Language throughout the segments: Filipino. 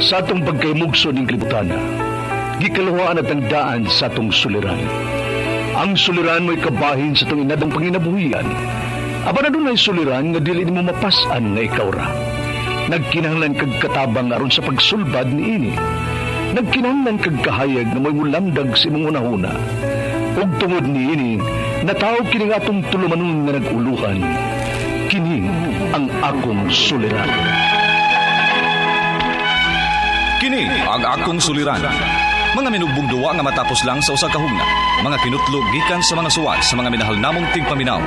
Sa atong pagkaymugso ng kalibutan, gikaluhaan at ang daan sa atong suliran. Ang suliran mo'y kabahin sa itong inadong panginabuhian. Aba na doon ay suliran nga dili mo mapasan nga ikaw ra. Nagkinahanglan kag katabang aron sa pagsulbad ni ini. Nagkinahanglan kag kahayag na mo'y mulamdag sa imong unahuna. Ug tungod ni ini, natawag kini nga atong tulumanon nga naguluhan. Kini ang akong suliran. Kini ang akong suliran. Mga minugbong duwa nga matapos lang sa usa ka hugna. Mga kinutlog gikan sa mga suwat sa mga minahal namong tigpaminaw.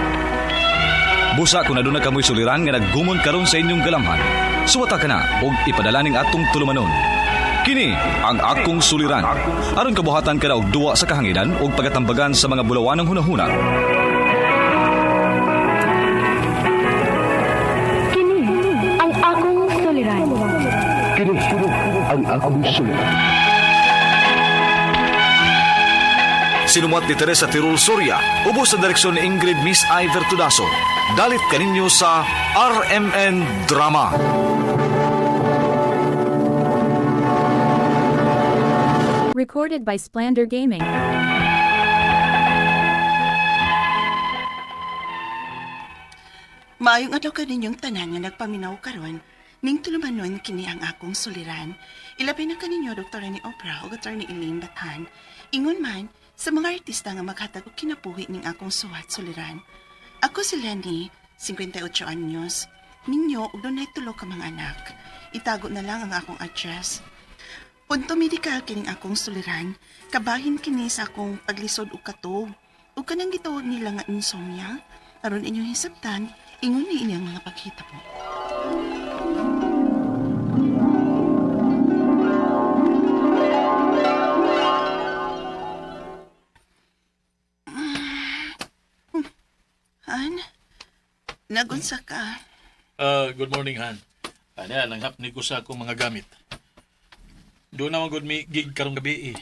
Busa kung aduna kamoy suliran nga naggumon karon sa inyong galamhan. Suwata ka na ug ipadala ning atong tulumanon. Kini ang akong suliran. Aron kabuhatan ka na og duwa sa kahanginan ug pagatambagan sa mga bulawanong hunahuna. Kini ang akong suliran. Kini ang akong suliran. Sinumat ni Teresa Tirul Soria, ubos sa direksyon ni Ingrid Miss Iver Tudaso. Dalit kaninyo sa RMN Drama. Recorded by Splander Gaming. Maayong adlaw ka ninyong tanan nga nagpaminaw karon, ning tulumanon kini ang akong suliran. Ilabay na kaninyo Dr. ni Oprah o Dr. ni Elaine Bathan. Ingon man, sa mga artista nga maghatag og kinabuhi ning akong suwat suliran. Ako si Lenny, 58 anyos. Ninyo ug dunay tulo ka mga anak. Itago na lang ang akong address. Punto medikal kining akong suliran. Kabahin kini sa akong paglisod ug katog. Ug kanang gitawag nila nga insomnia. Aron inyong hisabtan, ingon ni inyang mga paghitabo. Han, nagunsa ka. Good morning, Han. Nanghap ni ko sa akong mga gamit. Doon naman good may gig karong gabi eh.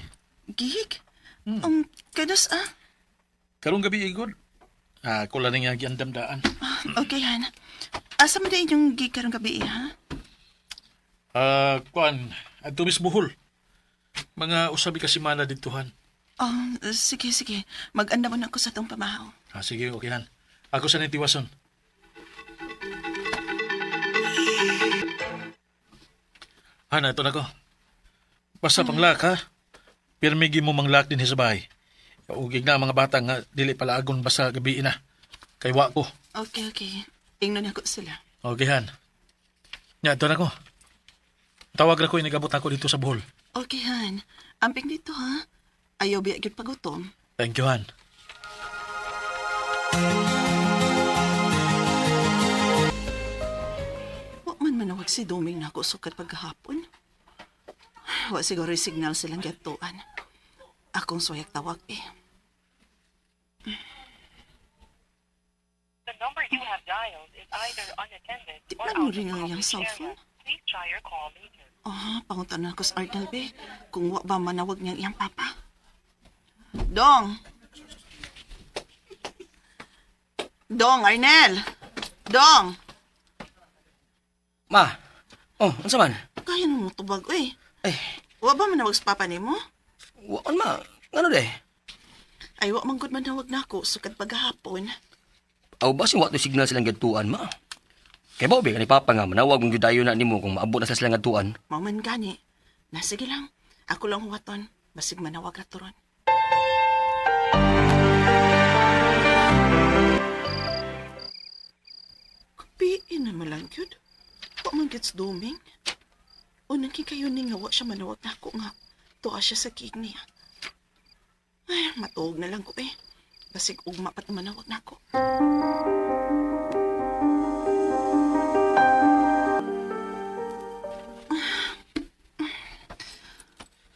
Gig? Ang kados Karong gabi eh, good. Ako lang nga giandamdaan. Okay, Han. Asa mo na inyong gig karong gabi, ha? Kuan, adto mis Bohol. Mga usabi ka simana dito, Han. Sige. Mag-anda mo na ako sa tong pamahaw. Sige, okay, Han. Ako sa nitiwason. Han, ito na ko. Basta panglak, ha? Pirmigi mo manglak din sa bahay. Ugig na mga bata nga dili pala agon basta gabi na. Kay wa ko. Okay. Ingnon ako sila. Okay, Han. Ito na ko. Tawag na ko, inigabot ako dito sa Bohol. Okay, Han. Amping dito, ha? Ayaw biya gyud pagutom. Thank you, Han. Wa man manawag si Doming na ako sukat paghapon. Wa siguro yung signal silang gatuan. Akong suyak tawag eh. The number you have dialed is either unattended Di or ba out mo of rin ang iyang coverage cellphone? area. Please try your call later. Panguntan ko sa Ardal, be. Kung wa ba manawag niyang iyang papa. Dong! Dong, Arnel! Dong! Ma, unsa man? Kaya mo tubag, uy. Ay, Wa ba manawag sa papa ni mo? waan ma, ano de? Ay, wa man gud manawag na ako sukad paghapon. Aw ba si wato signal silang gatuan ma? Kay ba ni papa nga manawag mong gidayon na nimo kung maabot na sa silang gatuan. Mauman gani. Sige lang. Ako lang huwaton. Basig manawag na turon. Kapiin naman lang yun. Wa man gets doming. O naging kayo ni nga wa siya manawag na ako nga. Tuwa siya sa gig niya. Ay, matuog na lang ko eh. Basig ugma pat na manawag na ako.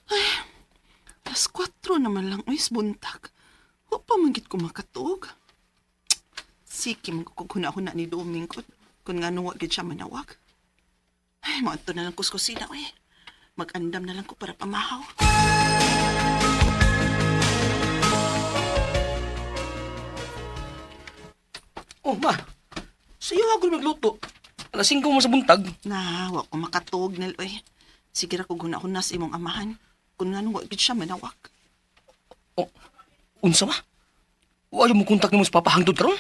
Ay, alas 4 naman lang. Ay, buntag. Wa pa manggit ko makatuog. Sige, magkukunahuna ni Doming ko. Kung nga nung wagid siya manawag. Ay, maanto na lang kuskusina, eh. Mag-andam na lang ko para pamahaw. Oh, ma. Sa'yo ako magluto. Alas 5 mo sa buntag. Na, wa ko makatuog na, eh. Sige ra ko guna sa imong amahan. Kung nga nung wag siya manawag. Unsa ma? Wa mo kontak nimo sa papahangtod karon?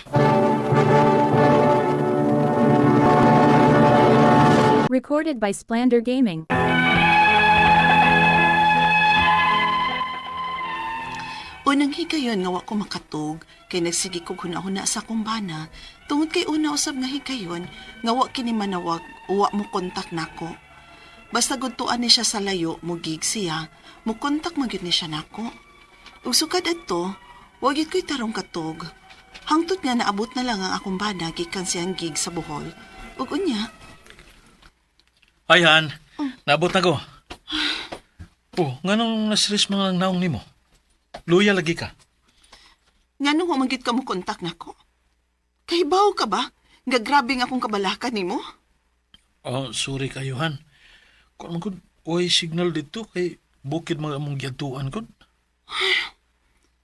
Recorded by Splander Gaming. Unang higayon nga wa ko makatug, kay nagsigi ko hunahuna sa kumbana, tungod kay una usab nga higayon, nga wa kini manawag, wa mo kontak nako. Basta gudtuan ni siya sa layo, mugig siya, mo kontak magyud ni siya nako. Ug sukad adto, wa gyud ko'y tarong katog. Hangtod nga naabot na lang ang akong bana gikan siyang gig sa Bohol. Ug unya, Ay, Han. Naabot na ko. Oh, nga nung nasiris mga naong nimo? Luya lagi ka. nganong humagit ka mo kontak nako? Kahibaw ka ba? Nga grabe nga akong kabalakan nimo? Oh, sorry kayo, Han. Kung man ko, way signal dito kay bukid mga among giatuan ko.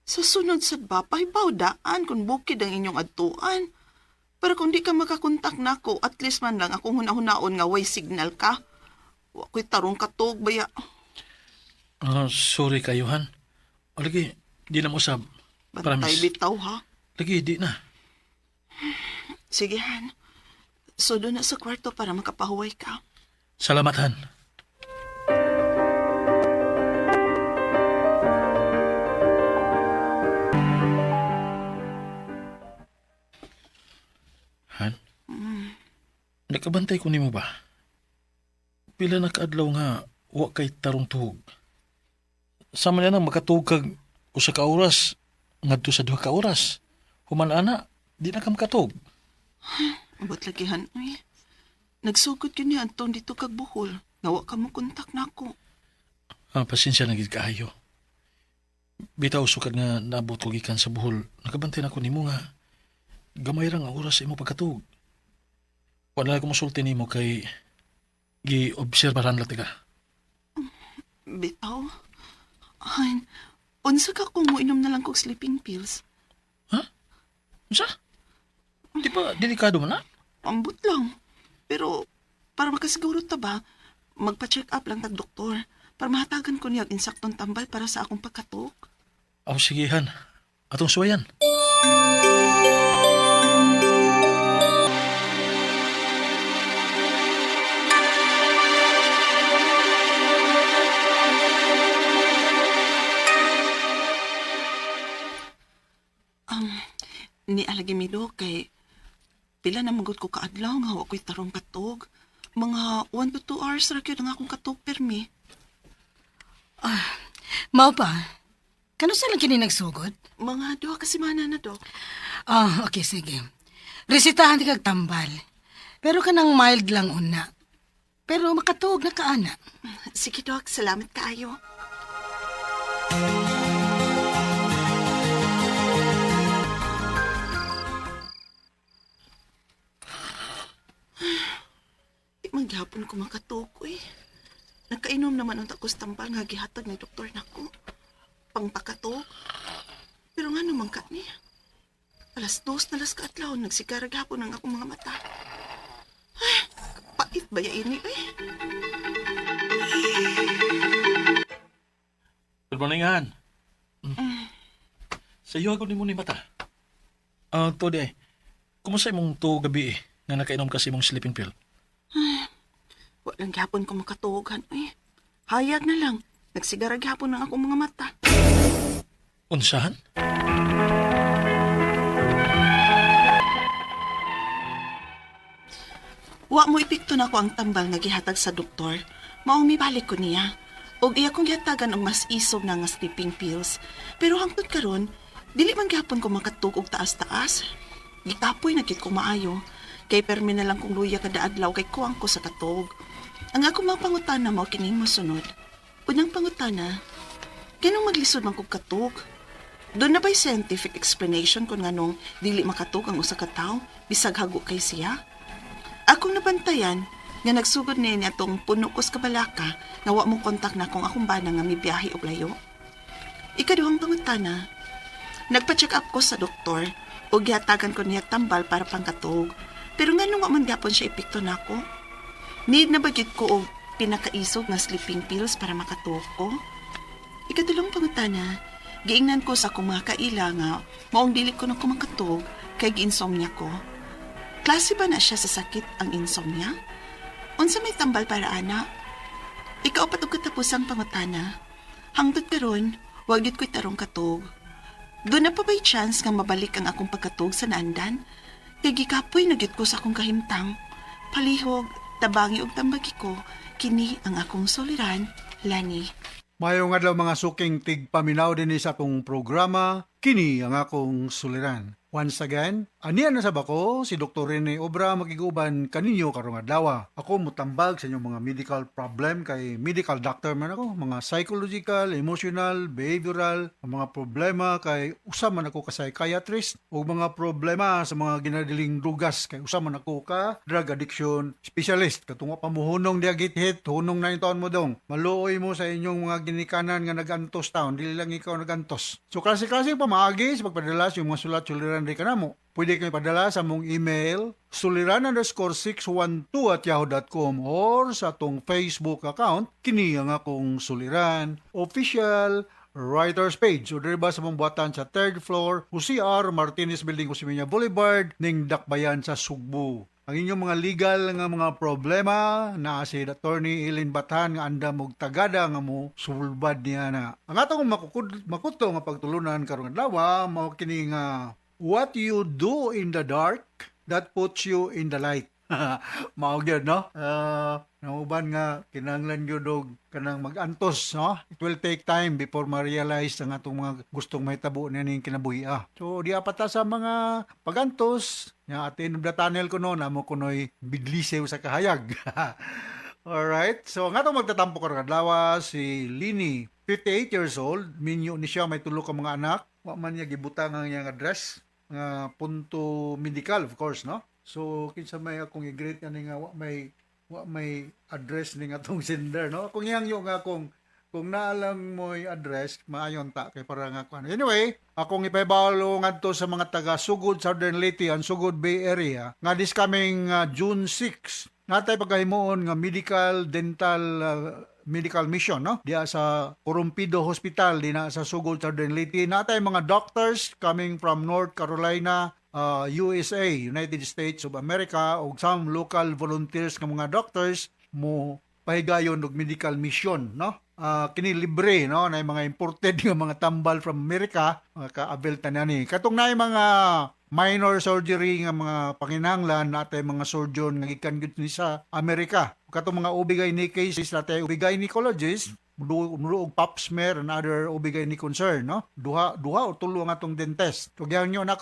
Sa sunod sa ba, pahibaw daan kung bukid ang inyong adtuan. Pero kung di ka makakontak nako, at least man lang akong hunahunaon nga way signal ka. Wa ko'y tarong katog, baya. Sorry kayo, Han. O lagi, di na mo sab. Bantay Promise. bitaw, ha? Lagi, di na. Sige, Han. So, doon na sa kwarto para makapahuway ka. Salamat, Han. Han? Nakabantay ko nimo ba? Pila na kaadlaw nga, wa kay tarong tuhog. Sama na makatuhog kag usa ka oras, ngadto sa 2 ka oras. Human ana, di na ka makatuhog. Abot lagi, Han. Uy, nagsugod yun niya Anton dito kag Bohol. Nawa ka mo kontak nako. Pasensya na gid kaayo. Bitaw sukad nga naabot ko gikan sa Bohol. Nakabantay na ko nimo nga gamay ra nga oras sa imo pagkatuog. Wala na ko masulti nimo kay gi-obserbahan lang ka. Bitaw? Han, unsa ka kung mo inom na lang kog sleeping pills? Unsa? Di ba delikado man na? Ambot lang. Pero, para makasiguro ta ba, magpa-check up lang tag doktor para mahatagan ko niya og insaktong tambal para sa akong pagkatok. Aw sige Han. Atong suwayan. Ni Alagimido kay pila na magod ko kaadlaw nga wa ko'y tarong katog. Mga 1 to 2 hours ra gyud ang akong katog permi. Mao pa. Kano sa lang kini nagsugod? Mga 2 ka semana na, Dok. Okay, sige. Resitahan ti kag tambal. Pero kanang mild lang una. Pero makatuog na kaana. Sige, Dok. Salamat kaayo. Di maghapon ko makatukoy. Nakainom naman ang takos tambal nga gihatag ni doktor nako. Pangpakatok. Pero nga naman ka ni. 2:00 na las kaadlaw nagsigarag hapon ang akong mga mata. Ay, pait ba ya ini eh? Good morning, Han. Sa iyo ako nimo ni mata. To di ay. Kumusta imong to gabi nga nakainom kasi imong sleeping pill? Walang gihapon ko makatuogan eh. Hayag na lang. Nagsigarag hapon ang akong mga mata. Unsahan? Wa mo ipikto na ko ang tambal nga gihatag sa doktor. Maong mibalik ko niya. Og iya kong gihatagan og mas isog na nga sleeping pills. Pero hangtod karon, dili man gihapon ko makatug og taas-taas. Gitapoy na gid ko maayo. Kay permi na lang kong luya kada adlaw kay kuwang ko sa katog. Ang ako mga pangutana mo kining mosunod. Unang pangutana, ganong maglisod man kog katog? Doon na ba'y scientific explanation kung nganong dili makatog ang usa ka tawo bisag hago kay siya? Akong nabantayan nga nagsugod niya atong puno ko sa kabalaka nga wa mo kontak na kung akong bana nga mibiyahe og layo. Ikaduhang pangutana, nagpa-check up ko sa doktor o gihatagan ko niya tambal para pangkatog. Pero nga nung man gapon siya epekto nako. Need na ba gyud ko og pinakaisog nga sleeping pills para makatuok ko. Ikatulong pangutana, giingnan ko sa akong mga kaila nga maong dili ko na kumakatog kay giinsomnia ko. Klase ba na siya sa sakit ang insomnia? Unsa may tambal para ana? Ikaw patog katapusang pangutana. Hangtod karon, wag dit ko'y tarong katog. Doon na pa ba'y chance nga mabalik ang akong pagkatog sa naandan? Kay gikapoy na gyud ko sa akong kahimtang. Palihog, tabangi og tambagi ko, kini ang akong soliran, Lani. Mayong adlaw mga suking tigpaminaw din sa atong programa, kini ang akong suliran. Once again, anian na sa bako, si Dr. Rene Obra magiguban kaninyo karong adlaw. Ako mutambag sa inyong mga medical problem kay medical doctor man ako, mga psychological, emotional, behavioral, ang mga problema kay usa man ako ka psychiatrist o mga problema sa mga ginadiling drugas kay usa man ako ka drug addiction specialist. Katong pamuhunong diagit-hit, hunong na taon mo dong. Maluoy mo sa inyong mga ginikanan nga nagantos taon, dili lang ikaw nagantos. So klase-klase pa maagi sa pagpadala sa yung mga sulat-suliran rin ka na mo. Pwede kayo padala sa mong email suliran_612@yahoo.com or sa atong Facebook account kini ang akong suliran official writers page o diba sa mong buhatan sa 3rd floor Jose R. Martinez Building, Usimiña Boulevard ning Dakbayan sa Sugbo. Ang inyong mga legal nga mga problema na si Attorney Eileen Batan nga anda mog tagada nga mo sulbad niya na. Ang atong makuto nga pagtulunan karong adlaw mao kini nga what you do in the dark that puts you in the light. Mao gyud no? Nauban nga kinahanglan gyud og kanang mag-antos, no? It will take time before ma-realize ang atong mga gustong mahitabo ning kinabuhi. So di apata sa mga pagantos, nya at end of the tunnel ko no namo kunoy bidlisew sa kahayag. Alright, so ang atong magtatampo karong adlaw si Lini, 58 years old, minyo ni siya, may tulo ka mga anak, wa man niya gibutang ang iyang address nga punto medical of course no. So kinsa may akong i-greet ani nga wa may address ning atong sender no. Kung iyang nga kung naalang mo address maayon ta kay para nga kuan. Anyway, akong ipahibalo ngadto sa mga taga Sugod Southern Leyte and Sugod Bay Area nga this coming June 6 natay pagkahimuon nga medical dental medical mission no diya sa Corumpido Hospital dina sa Sugod Southern Leyte. Natay mga doctors coming from North Carolina, USA, United States of America ug some local volunteers nga mga doctors mo pahigayon og medical mission no. Kini libre no na mga imported nga mga tambal from America ka-avail tanani. Katong naay mga minor surgery nga mga panginahanglan natay mga surgeon nga gikan gyud ni sa Amerika. Katong mga OB/GYN cases natay OB/gynecologist, og pap smear and other OB/GYN concern no. Duha o tulo nga atong dentist. Tugyan nyo na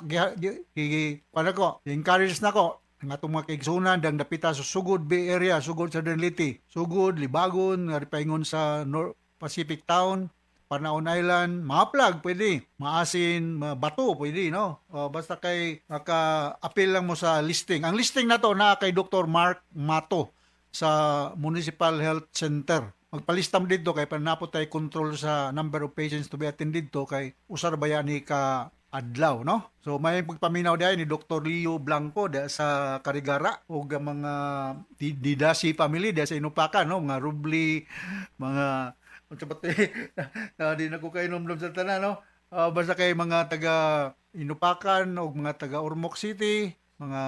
encourage nako ang atong mga kaigsunan dang dapita sa Sugod Bay Area, Sugod Southern Leyte, Sugod, Libagon, nga paingon sa North Pacific Town, Panaon Island, Maplag pwede, Maasin, Bato pwede no. Basta kay maka-appeal lang mo sa listing. Ang listing na to na kay Dr. Mark Mato sa Municipal Health Center. Magpalistam dito kay panapot tay control sa number of patients to be attended to kay usar bayani ka adlaw no. So may pagpaminaw diay ni Dr. Leo Blanco da sa Karigara ug mga Didasi family da sa Inupakan no, mga Rubli, mga di na ko kay nomdom sa tanan no. Basta kay mga taga Inupakan o mga taga Ormoc City, mga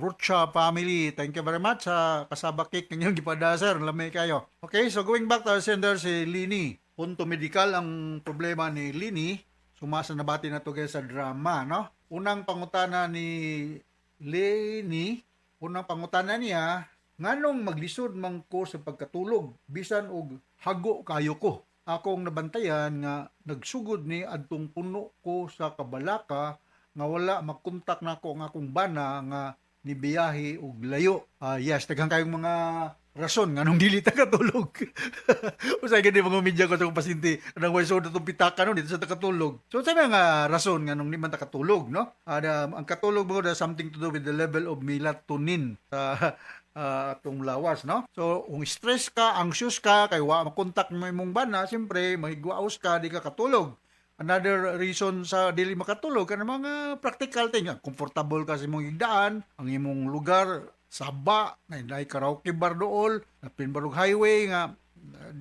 Rucha family, thank you very much sa kasabakik ninyong gipada sir, lamay kayo. Okay, so going back to our sender si Lini. Punto medical ang problema ni Lini. Sumasa nabati na to guys sa drama no. Unang pangutana ni Lini, unang pangutana niya, nganong maglisod man ko sa pagkatulog bisan og hago kayo ko. Akong nabantayan nga nagsugod ni adtong puno ko sa Kabalaka nga wala makontak nako ang akong bana nga nibiyahe og layo. Yes, daghang kayong mga rason nga nung dili ta katulog. Usay gani mga media ko sa pasyente nang way so datong pitaka no dito sa takatulog. So sa nga rason nga nung di man ta katulog no. Ang katulog mo da something to do with the level of melatonin sa atong lawas no. So kung stress ka, anxious ka, kay wa makontak mo imong bana, siyempre mahigwaos ka, di ka katulog. Another reason sa dili makatulog kana mga practical thing, comfortable ka sa imong higdaan, ang imong lugar saba, na karaoke bar dool, na pinbarog highway nga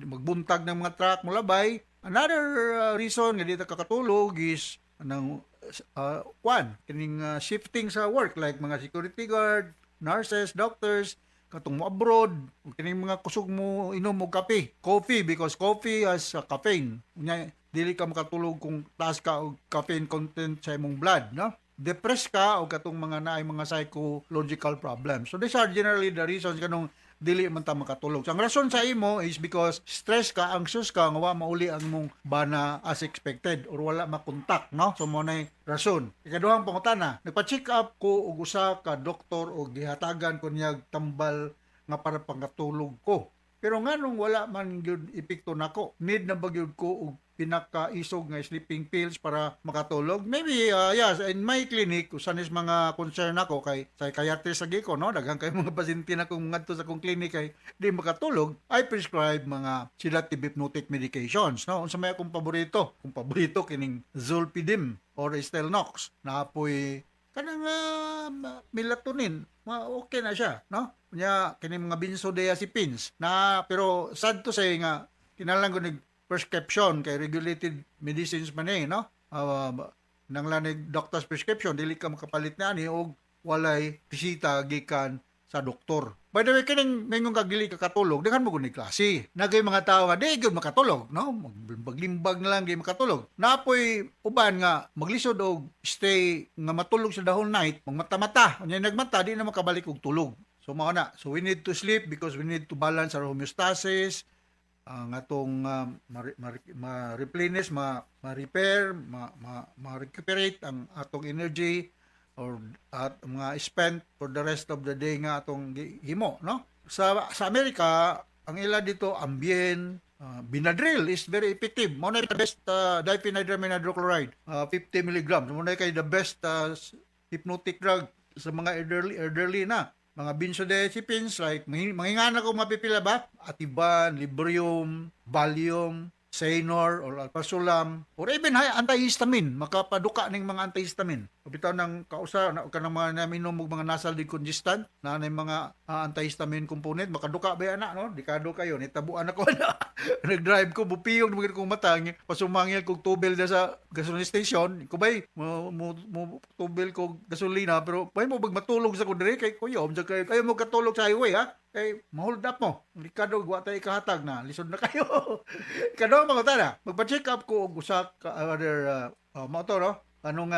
magbuntag ng mga truck mulabay. Another reason nga di ta kakatulog is nang kining shifting sa work like mga security guard, nurses, doctors, katong mo abroad, kining mga kusog mo inom og kape, coffee because coffee has caffeine. Unya dili ka makatulog kung taas ka og caffeine content sa imong blood, no? Depressed ka o katong mga naay mga psychological problems. So these are generally the reasons kanong dili man ta makatulog. So, ang rason sa imo is because stress ka, anxious ka, nga wa mauli ang mong bana as expected or wala makontak, no? So mo nay rason. Ikaduhang pangutana, nagpa-check up ko og usa ka doktor og gihatagan ko niyag tambal nga para pangatulog ko. Pero nganong wala man gyud epekto nako? Need na ba gyud ko og pinakaisog nga sleeping pills para makatulog? Maybe, yes, in my clinic, usan is mga concern ako kay psychiatrist lagi ko, no? Daghang kay mga pasyente na kung ngadto sa akong clinic kay di makatulog, I prescribe mga sedative hypnotic medications, no? Unsa may akong paborito? Kung paborito kining Zolpidem or Stelnox, na apoy kanang melatonin, okay na siya, no? Nya kining mga benzodiazepines na pero sad to say nga kinahanglan ko nig prescription kay regulated medicines man no? Nang lanig doctor's prescription, dili ka makapalit na ani og walay bisita gikan sa doktor. By the way, kining mingong kag dili ka katulog, daghan mo gud ni klase. Nagay mga tawo nga di gyud makatulog, no? Maglimbag na lang di makatulog. Napoy uban nga maglisod og stay nga matulog sa the whole night, mata-mata. Unya nagmata di na makabalik og tulog. So mao na. So we need to sleep because we need to balance our homeostasis, ang atong ma-replenish, ma-repair, ma-recuperate ang atong energy or at mga spent for the rest of the day nga atong himo, no? Sa Amerika, ang ila dito Ambien, Benadryl is very effective. Mo na the best diphenhydramine hydrochloride, 50 mg. Mo na kay the best hypnotic drug sa mga elderly na. Mga benzodiazepines like mangingana ko mapipila ba? Ativan, Librium, Valium, Xanor or Alprazolam or even antihistamine, makapaduka ning mga antihistamine. Bitaw nang kausa na kanang mga naminom og mga nasal decongestant na nay mga antihistamine component makaduka ba ana no? Dikado kayo nitabuan ako na. Nag-drive ko bupiyog ng kong mata pasumangil kog tubel da sa gasoline station. Kubay mo tubel kog gasolina pero pay mo matulog sa ko dire kay kuyo kayo mo katulog sa highway ha. Kay ma-hold up mo. Likado wa tay kahatag na lisod na kayo. Kado mga tara, magpa-check up ko og usa ka other motor no. Ano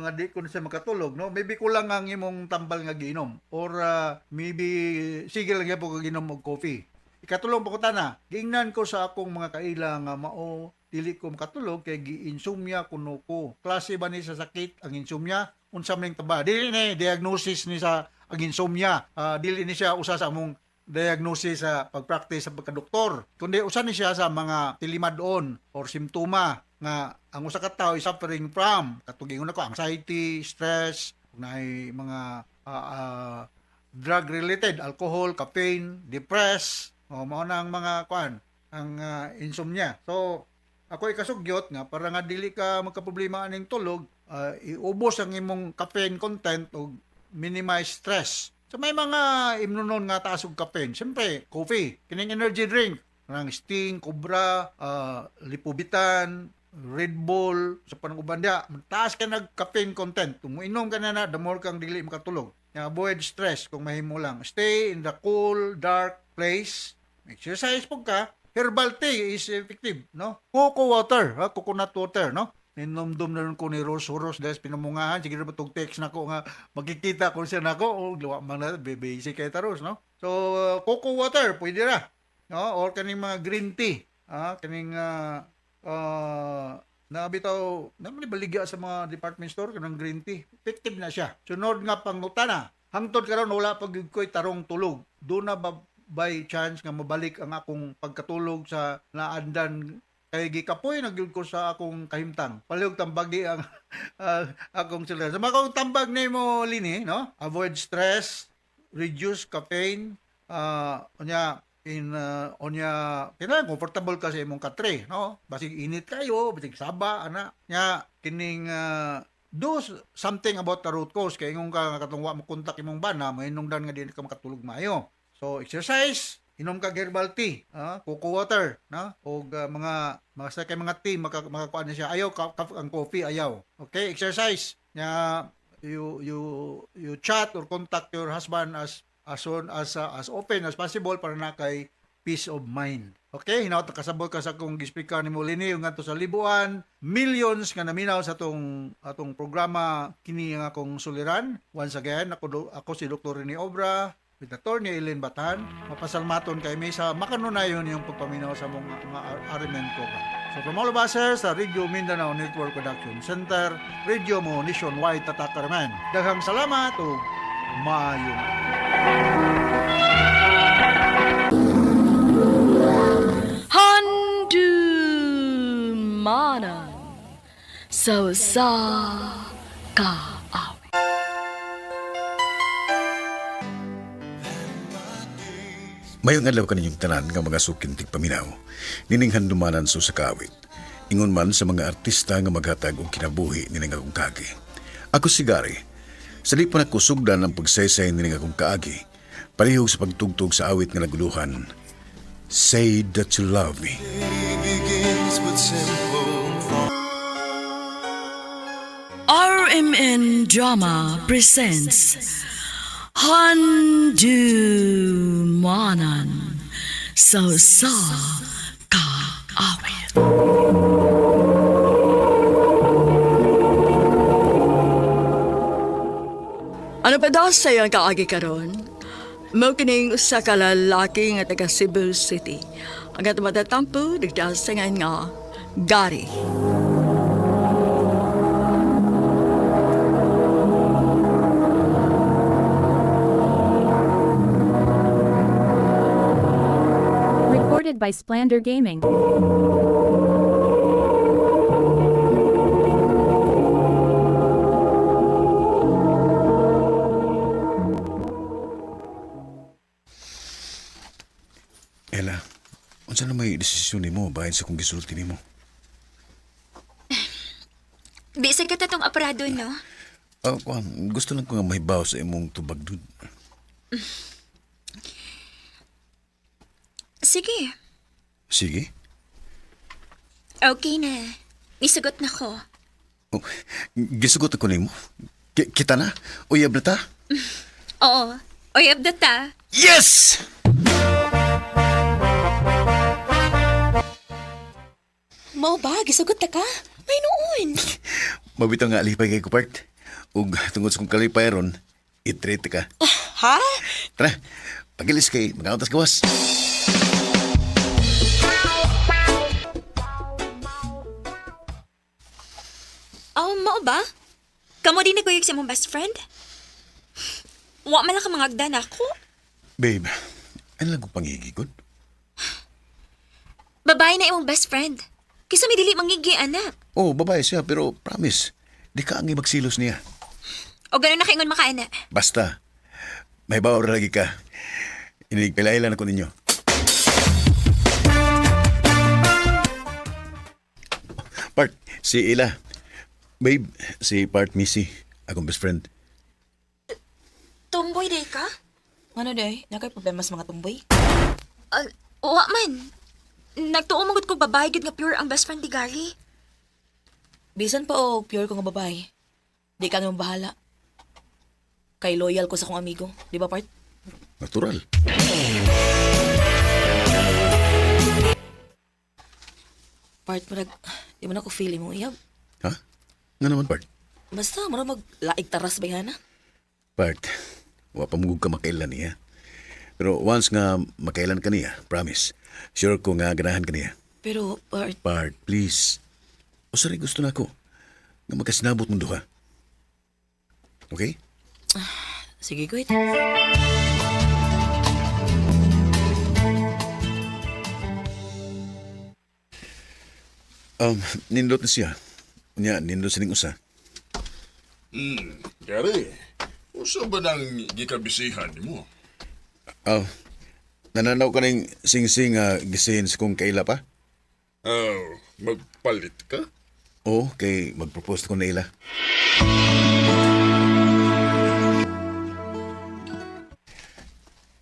nga di ko na siya makatulog no. Maybe kulang ang imong tambal nga giinom or maybe sige lang gyud ko giinom og coffee. Ikatulong pa ko tana, giingnan ko sa akong mga kaila nga mao dili ko makatulog kay gi-insomnia kuno ko. Klase ba ni sa sakit ang insomnia? Unsa man taba? Dili ni diagnosis ni sa ang insomnia. Dili ni siya usa sa among diagnosis sa pagpractice sa pagkadoktor. Kundi usa ni siya sa mga tilimadon or simptoma nga ang usa ka tawo is suffering from katugingon ako anxiety, stress, nay mga drug related, alcohol, caffeine, depressed, mao na ang mga kuan ang insomnia. So ako ikasugyot nga para nga dili ka magkaproblema aning tulog, iubos ang imong caffeine content o minimize stress. So may mga imnunon nga taas og caffeine. Siyempre, coffee, kining energy drink, ng Sting, Cobra, Lipobitan, Red Bull, sa pananguban dia, taas ka nag caffeine content. Kung inom ka na, the more kang dili makatulog. Avoid stress kung mahimo lang. Stay in the cool, dark place. Exercise po ka. Herbal tea is effective, no? Cocoa water, coconut water, no? Ninomdom na rin ko ni Rose dahil pinamungahan. Sige na ba itong text na ko nga magkikita ko siya na ko. O, luwa man na, basic kay Taros, no? So, cocoa water, pwede na. No? Or kaning mga green tea. Kaning, nabitaw, naman baligya sa mga department store, kanang green tea. Effective na siya. Sunod nga pangutana. Hangtod karon wala pag ko'y tarong tulog. Doon na ba by chance nga mabalik ang akong pagkatulog sa naandan kay gikapoy nagyud ko sa akong kahimtang. Palihog tambagi ang akong sila. Sa mga tambag nimo lini, no? Avoid stress, reduce caffeine, onya kinahanglan comfortable ka sa imong katre, no? Basig init kayo, basig saba ana. Nya kining do something about the root cause kay ingong ka katungwa mo kontak imong bana mahinungdan nga di ka makatulog maayo. So exercise, inom ka herbal tea, cocoa water, na og mga sa kay mga tea makakuan na siya. Ayaw ang coffee ayaw. Okay, exercise. Nya you chat or contact your husband as soon as open as possible para na kay peace of mind. Okay, hinaut kasabot ka sa kung gispika nimo lini ngadto sa libuan, millions nga naminaw sa atong programa kini nga akong suliran. Once again, ako si Dr. Rene Obra with Attorney Eileen Batan. Mapasalmaton kay may sa makanunayon yung pagpaminaw sa mga argument ko. So from all of us sa Radio Mindanao Network Production Center, Radio mo nationwide tatakarman. Daghang salamat o maayo. Handumanan sa kaawi. Mayong adlaw kaninyong tanan nga mga sukintig paminaw, nining handumanan sa sakawit. Ingon man sa mga artista nga maghatag og kinabuhi nining akong kaagi. Ako si Gary. Sa di pa nakusugdan ang pagsaysay nining akong kaagi, palihog sa pagtugtog sa awit nga naguluhan, Say That You Love Me. RMN Drama presents Handumanan sa kaawit. Ano pa daw sa'yo ang kaagi karon? Mao kining usa ka lalaki nga taga Cebu City. Ang atong matatampo digdasangan nga Gary. Recorded by Splander Gaming. Ella, unsa na may desisyon nimo bahin sa kung gisulti nimo? Bisag ka tatong aparado, no? Gusto lang ko nga mahibaw sa imong tubag dun. Sige. Sige. Okay na. Isugot na ko. Oh, gisugot ako nimo. Kita na? Uyab na ta? Oo. Oyab na ta. Yes! Mao ba? Gisugot na ka? May noon. Mabitaw nga alipay kay Kupart. Ug tungod sa kong kalipay ron, itreat ka. Ha? Tara, pagilis kay mag-autas gawas. Mao ba? Kamo din naguyog sa mong best friend? Wa man lang ka mga agdan ako. Babe, ano lang kong pangigigod? Babae na imong best friend. Kisa may dili mangigi, anak. Oh, babae siya, pero promise, di ka angay magsilos niya. O gano'n na kaingon makaana. Basta, may bawa lagi ka. Inigpilailan ako ninyo. Part, si Ila. Babe, si Part Missy, akong best friend. Tumboy day ka? Ano day? Nakay problema sa mga tumboy? Wa man. Nagtuo magod ko babae gid nga pure ang best friend ni Gary. Bisan pa o pure ko nga babae. Di ka naman bahala. Kay loyal ko sa kong amigo. Di ba, Part? Natural. Part, marag, di mo na ko feel mo iyab. Ha? Nga naman, Part? Basta, marag maglaig taras ba yan, ha? Part, wapamugog ka makailan niya. Pero once nga makailan ka niya, promise, sure ko nga ganahan ka niya. Pero, Part... Part, please. O sorry, gusto na ako. Nga magkasinabot mo duha. Okay? Sige, Kuit. Nindot na siya. Nya, nindot sining usa. Gary, usa ba nang gikabisihan mo? Nananaw ka ng sing-sing gisihin sa kong kaila pa? Magpalit ka? Oo, kay mag-propose ko na ila.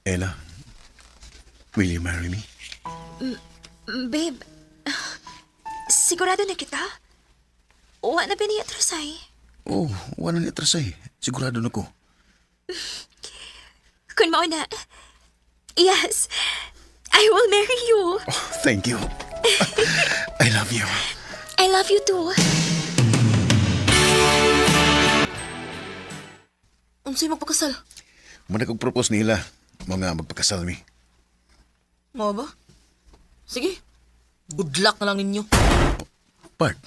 Ella, will you marry me? Babe, sigurado na kita? Wa na piniatrasay. Oo, wala ni atrasay. Sigurado na ko. Kung mao na, yes, I will marry you. Thank you. I love you. I love you too. Unsay magpakasal? Muna kong propose nila. Mga magpakasal mi. Mao ba? Sige. Good luck na lang ninyo. Part.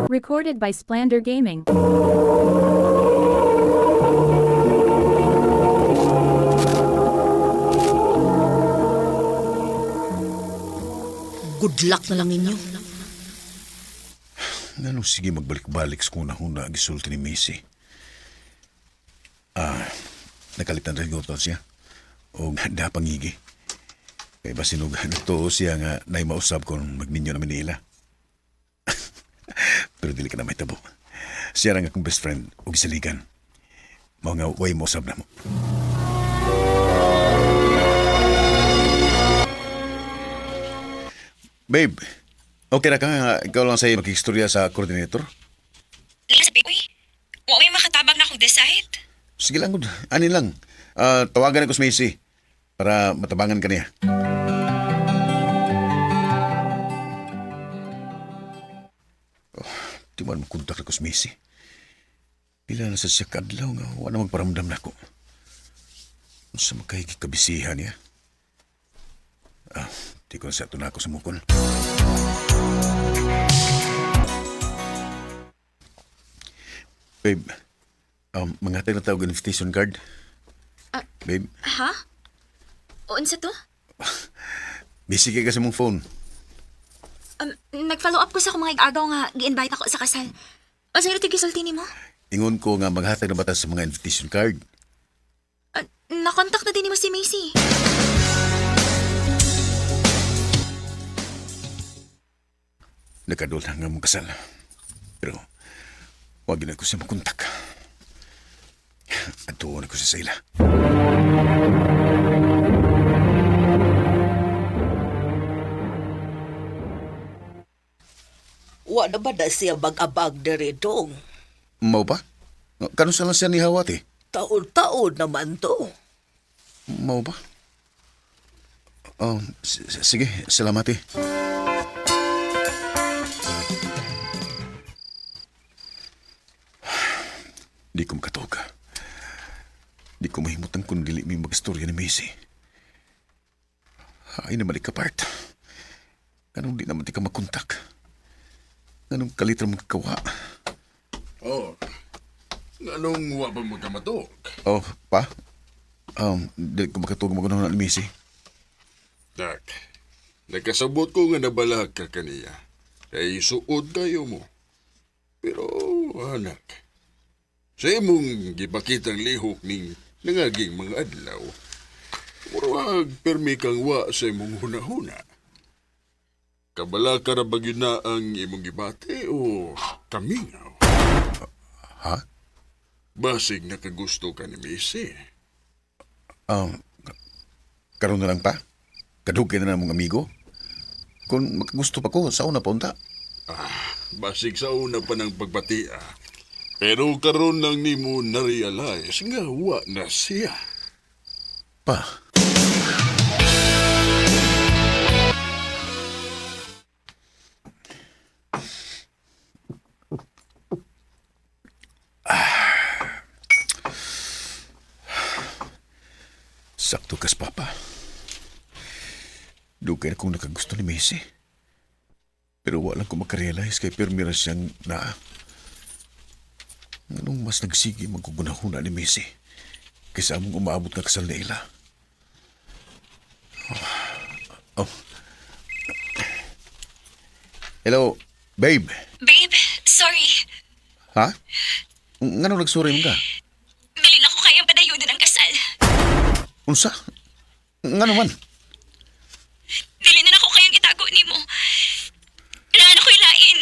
Recorded by Splander Gaming. Good luck na lang ninyo. Ngano sige magbalik-balik sa kuna-huna gisulti ni Missy. Nakalitan rin ko siya. O da pangigi. Kaya ba sinog nagtuo siya nga na mausap kung magninyo namin nila. Pero dili ka na may tabo. Siya lang akong best friend o gisaligan. Mga way mo usap na mo. Babe, okay na ka nga ikaw lang sa'yo makikistorya sa coordinator? Lisa, babe, wa may makatabang na akong decide. Sige lang, good. Anin lang. Tawagan ako sa Macy para matabangan ka niya. Di man makontak ako sa Macy. Pila na sa siya kadlaw nga wala magparamdam na ako. Sa makahigikabisihan niya. Di ko na sa ito na ako sa mukon. Babe, mga tayo na tawag invitation card. Babe, Ha? Unsa to? busy ka sa mong phone. Nag-follow up ko sa akong mga agaw nga gi-invite ako sa kasal. O sa'yo ito gisulti ni mo? Ingon ko nga maghatag na batas sa mga invitation card. Nakontak na din ni mo si Macy. Nakadol na nga mong kasal. Pero, wag na ko siya makontak. At tuon ako sa ila. Wa na ba na siya mag-abag na rin dong? Mau ba? Kano sa lang siya ni Hawati? Taon-taon naman to. Mau ba? Sige, salamat eh. Di ko makatog. Di ko mahimutang kung dili may mag-istorya ni Macy. Ay naman ikapart. Ganong di naman di ka makontak. Ganong kalitra mong kawa. Oh, anong wa ba magkamatok? Oh, pa? Di ko makatog magunaw na ni Macy. Tak, nakasabot ko nga nabalag ka kaniya. Kay suod kayo mo. Pero, anak, sa imong gipakitang lihok ning nangaging mga adlaw, murag permi kang wa sa imong hunahuna. Kabala ka na ba yun na ang imong gibate o kamingaw? Ha? Basig nakagusto ka ni Missy. Karoon na lang pa? Kadugay na mong amigo? Kung makagusto pa ko, sa una pa unta. Basig sa una pa ng pagbatia. Pero karon lang ni mo na-realize nga wa na siya. Pa? Sakto kas, Papa. Dugay na kung nakagusto ni Macy. Pero walang ko makarealize kay permira siyang na. Anong mas nagsigi magkugunahuna ni Macy kaysa among umaabot na kasal na ila. Oh. Hello, babe. Babe, sorry. Ha? Ngano nagsorry mo ka? Unsa? Nga naman? Dili na ako kayong itago ni mo. Kailangan ako ilain.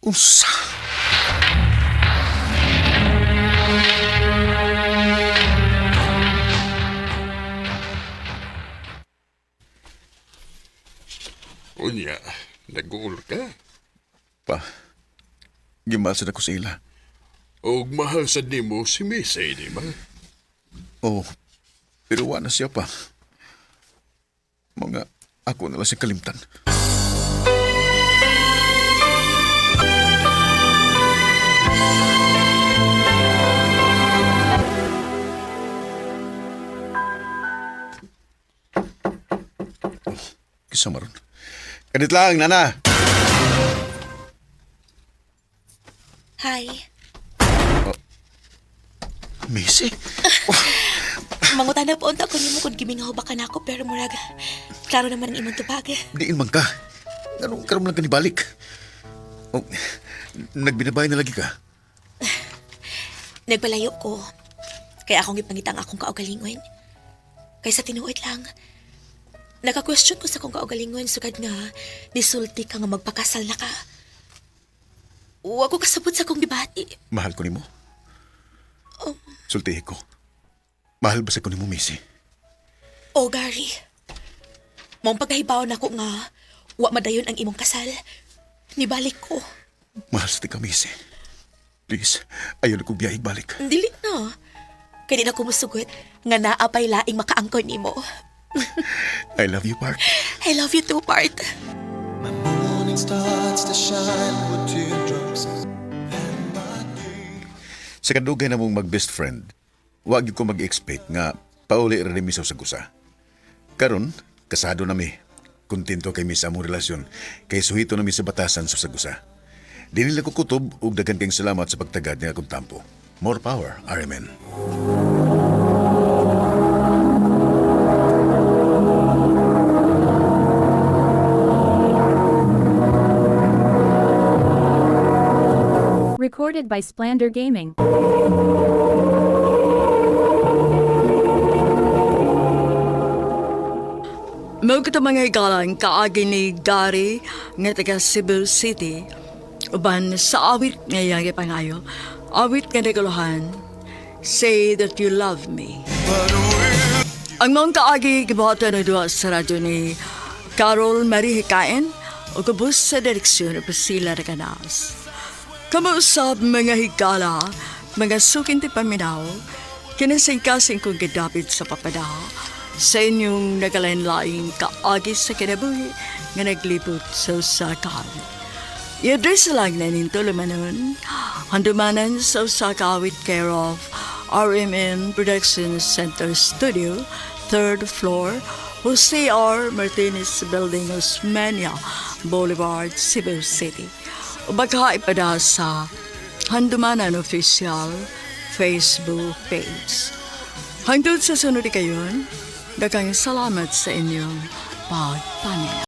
Unsa? Unya, nag-uul ka. Pa, gimasad ako sa ila. Og mahal sa nimo si Missy, di ba? Oh, pero wala siya pa. Mga ako na lang si kalimtan. Kisa maron. Kadit lang, nana. Hi. Missy? Mangutan na po unta ko nimo kung gimingaw ba ka na ako pero murag klaro naman ang imong tubag. Diin man ka. Ganun karon lang ka nibalik. Oh, nagbinabay na lagi ka. Nagpalayo ko. Kaya akong ipangitang akong kaugalingon. Kaysa tinuod lang. Naka-question ko sa akong kaugalingon sugad nga nisulti ka nga magpakasal na ka. Huwag ko kasabot sa akong gibati. Mahal ko nimo. Sultihi ko. Mahal ba sa ko nimo, Missy? O, Gary. Mong pagkahibaw na ko nga wa madayon ang imong kasal. Nibalik ko. Mahal sa tika, Missy. Please, ayaw na ko biyahig balik. Dili na. Kaya di na ko musugot nga naapay laing makaangkon nimo. I love you, Bart. I love you too, Bart. Sa kadugay na mong mag-best friend, wag ko mag-expect nga pauli rin mi sa gusa. Karon, kasado na mi. Kontento kay mi sa among relasyon, kay suhito na mi sa batasan sa gusa. Di nila ko kutob ug daghan kayong salamat sa pagtagad nga akong tampo. More power, RMN. Recorded by Splander Gaming. Mao kita mga higalan kaagi ni Gary nga taga Cebu City. Uban sa awit nga yang pangayo. Awit nga naguluhan. Say that you love me. Ang mga kaagi gibuhatan na duwa sa radyo ni Carol Marie Hikain o kubus sa direksyon ng Priscilla Raganas. Kamuusap mga higala, mga sukin ti paminaw, kinasing-kasing kong gidapit sa papada sa inyong nagalain-laing kaagi sa kinabuhi nga naglibot sa usakal. I-address lang na ninto lumanon, handumanan sa usakawit care of RMN Production Center Studio, 3rd floor, Jose R. Martinez Building, Osmeña Boulevard, Cebu City. O baka ipada sa Handumanan Official Facebook page. Hangtod sa sunod kayon, daghang salamat sa inyong pagpaminaw.